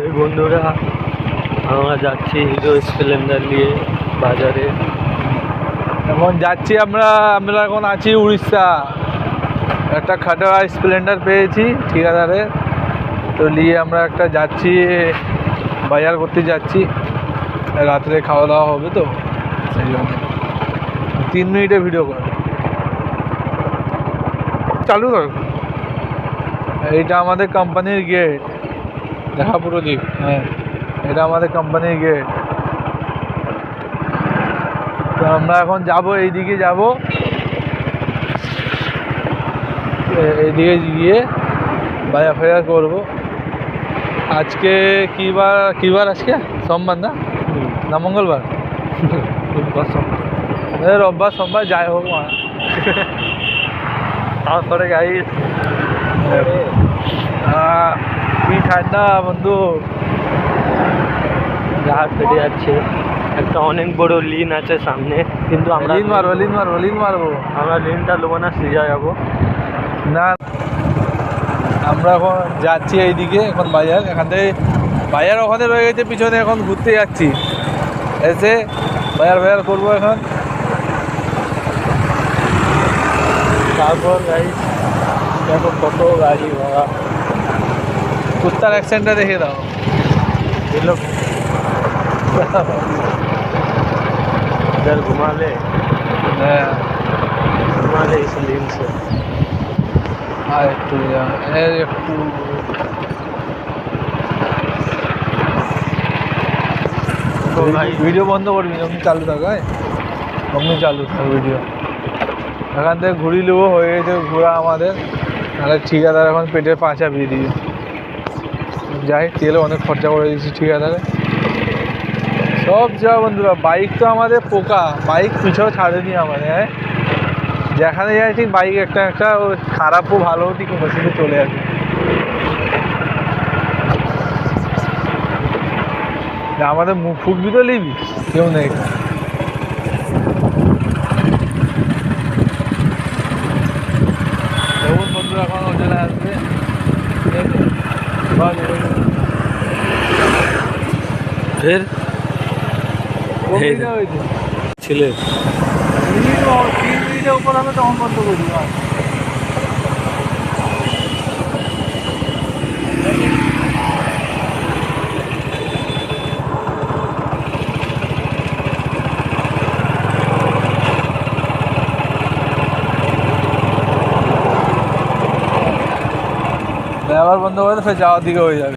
এই বন্ধুরা, আমরা যাচ্ছি হিরো স্প্লেন্ডার নিয়ে বাজারে। এখন যাচ্ছি আমরা এখন আছি উড়িষ্যা। একটা খাটারা স্প্লেন্ডার পেয়েছি ঠিকাদারে, তো নিয়ে আমরা একটা যাচ্ছি, বাজার করতে যাচ্ছি। রাত্রে খাওয়া দাওয়া হবে তো সেই জন্য 3 মিনিটে ভিডিও কর চালু কর। এইটা আমাদের কোম্পানির গেট, দেখা পুরো দিক। হ্যাঁ, এটা আমাদের কোম্পানির গেট। তো আমরা এখন যাব, এইদিকে যাব, এইদিকে গিয়ে বাজার ফাজার করবো। আজকে কী বার আজকে সোমবার না মঙ্গলবার? রোববার সোমবার যাই হোক, তারপরে গাড়ি কি ঠান্ডা বন্ধু, গা ফেটে যাচ্ছে। একটা অনেক বড় লিন আছে সামনে, কিন্তু আমরা লিন মারবো। আমরা লিনটা নেবো না, সিজা যাবো না। আমরা এখন যাচ্ছি এইদিকে, এখন বাজার, এখান থেকে বাজার ওখানে রয়ে গেছে পিছনে, এখন ঘুরতে যাচ্ছি। এসে বাজার করবো এখন। তারপর গাড়ি দেখো কত গাড়ি ঘোড়া। কুত্তার অ্যাক্সেন্টটা দেখে দাও। लोग इधर घुमा ले इस लेन से। একটু ভিডিও বন্ধ করবি, অমনি চালু থাক, অমনি চালু থাক ভিডিও। এখান থেকে ঘুরি নেবো, হয়ে গেছে ঘোরা আমাদের। তাহলে ঠিকাদার এখন পেটের পা চাপিয়ে দিয়ে যাই, তেলে অনেক খরচা করে দিয়েছি ঠিকাদারে। সব যা বন্ধুরা, বাইক তো আমাদের পোকা, বাইক পিছাও ছাড়েনি আমাদের। হ্যাঁ, যেখানে যাই ঠিক বাইক একটা খারাপও ভালো ঠিক মেশিনে চলে আসে। আমাদের মুখ ফুকবি তো নিবি, কেউ নেই। বন্ধুরা এখন হোটেলে আসবে, फिर ছেলে 3 মিনিটের উপর হবে তখন বন্ধ করি। আবার বন্ধ করে ফের যাওয়ার দিকে হয়ে যাবে।